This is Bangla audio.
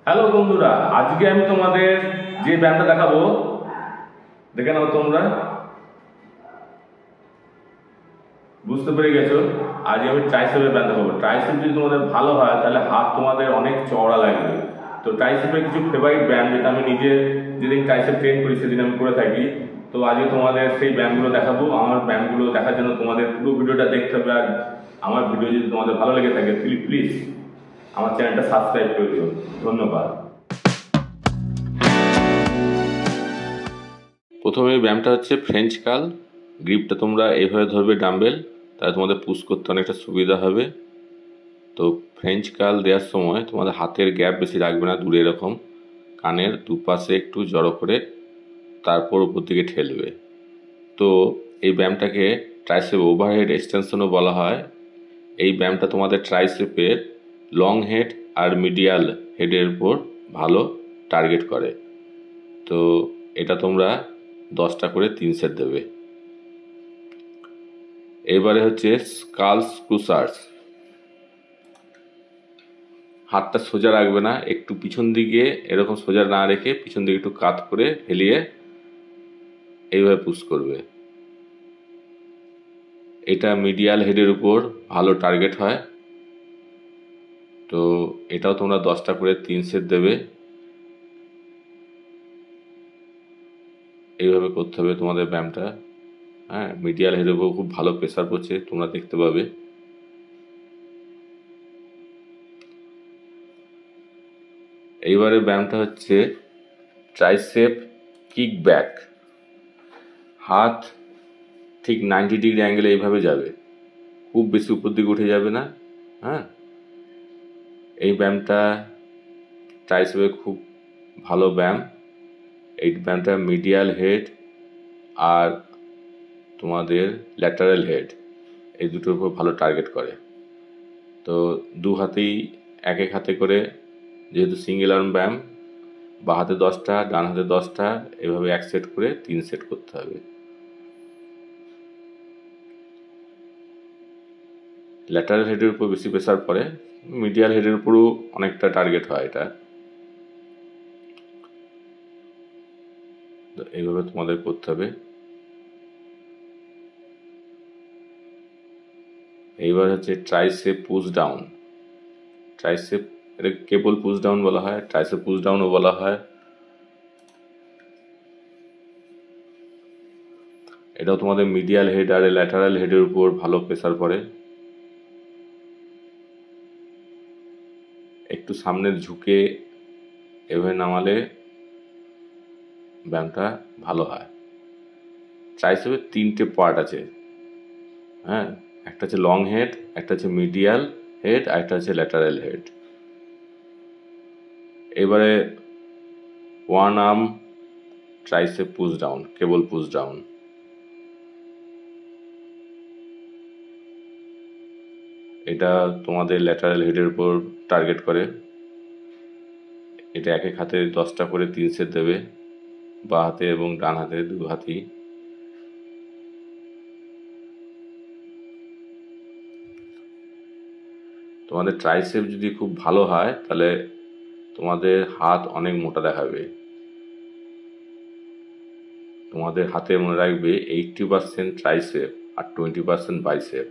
হ্যালো বন্ধুরা, আজকে আমি তোমাদের যে ব্যায়ামটা দেখাবো দেখে নাও। তোমরা বুঝতে পেরে গেছো, আজ আমি ট্রাইসেপের ব্যায়াম দেখাবো। ট্রাইসেপ যদি তোমাদের ভালো হয় তাহলে হাত তোমাদের অনেক চওড়া লাগবে। তো ট্রাইসেপের কিছু ফেভারিট ব্যায়াম যেটা আমি নিজে যেদিন ট্রাইসেপ ট্রেন করি সেদিন আমি করে থাকি। তো আজকে তোমাদের সেই ব্যায়ামগুলো দেখাবো। আমার ব্যায়ামগুলো দেখার জন্য তোমাদের পুরো ভিডিওটা দেখতে হবে। আর আমার ভিডিও যদি তোমাদের ভালো লেগে থাকে প্লিজ আমার চ্যানেলটা সাবস্ক্রাইব করে দিও। ধন্যবাদ। প্রথমে ব্যায়ামটা হচ্ছে ফ্রেঞ্চ কার্ল। গ্রিপটা তোমরা এইভাবে ধরবে ডাম্বেল, তাহলে তোমাদের পুশ করতে অনেকটা সুবিধা হবে। তো ফ্রেঞ্চ কার্ল দেওয়ার সময় তোমাদের হাতের গ্যাপ বেশি রাখবে না, দূরে এরকম কানের দুপাশে একটু জড়ো করে তারপর উপর দিকে ঠেলবে। তো এই ব্যায়ামটাকে ট্রাইসেপ ওভারহেড এক্সটেনশনও বলা হয়। এই ব্যায়ামটা তোমাদের ট্রাইসেপের লং হেড আর মিডিয়াল হেডের উপর ভালো টার্গেট করে। তো এটা তোমরা 10টা করে 3 সেট দেবে। এবারে হচ্ছে স্কাল স্ক্রুসার্স। হাতটা সোজা রাখবে না, একটু পিছন দিকে এরকম সোজা না রেখে পিছন দিকে একটু কাত করে হেলিয়ে এইভাবে পুশ করবে। এটা মিডিয়াল হেডের উপর ভালো টার্গেট হয়। তো এটাও তোমরা 10টা করে 3 সেট দেবে। এইভাবে করতে হবে তোমাদের ব্যায়ামটা। হ্যাঁ, মিডিয়াল হেডের উপর খুব ভালো প্রেসার পড়ছে, তোমরা দেখতে পাবে। এইবারে ব্যায়ামটা হচ্ছে ট্রাইসেপ কিক ব্যাক। হাত ঠিক 90 ডিগ্রি অ্যাঙ্গেলে এইভাবে যাবে, খুব বেশি উপর দিকে উঠে যাবে না। হ্যাঁ, এই ব্যায়ামটা ট্রাইসেপের খুব ভালো ব্যায়াম। এই ব্যায়ামটা মিডিয়াল হেড আর তোমাদের ল্যাটারাল হেড এই দুটোর উপর ভালো টার্গেট করে। তো দু হাতেই এক এক হাতে করে, যেহেতু সিঙ্গেল আর্ম ব্যায়াম, বা হাতে 10টা ডান হাতে 10টা, এভাবে 1 সেট করে 3 সেট করতে হবে। ল্যাটারাল হেডের উপর বেশি প্রেসার পড়ে, মিডিয়াল হেডের উপরও অনেকটা টার্গেট হয় এটা। তো এইভাবে তোমাদের করতে হবে। এইবার হচ্ছে ট্রাইসেপ পুশ ডাউন। ট্রাইসেপ এটা কেবল পুশ ডাউন বলা হয়, ট্রাইসেপ পুশ ডাউনও বলা হয়। এটাও তোমাদের মিডিয়াল হেড আর ল্যাটারাল হেডের উপর ভালো প্রেসার পড়ে। একটু সামনে ঝুঁকে এভাবে নামালে ব্যায়ামটা ভালো হয়। ট্রাইসেপের 3টে পার্ট আছে। হ্যাঁ, একটা হচ্ছে লং হেড, একটা হচ্ছে মিডিয়াল হেড, আর একটা হচ্ছে ল্যাটারাল হেড। এবারে one arm tricep push down, cable push down. এটা তোমাদের ল্যাটারাল হেডের উপর টার্গেট করে। এটা এক এক হাতে 10টা করে 3 সেট দেবে, বাঁ হাতে এবং ডান হাতে দু হাতেই। তোমাদের ট্রাইসেপ যদি খুব ভালো হয় তাহলে তোমাদের হাত অনেক মোটা দেখাবে। তোমাদের হাতে মনে রাখবে 80% ট্রাইসেপ আর 20% বাইসেপ।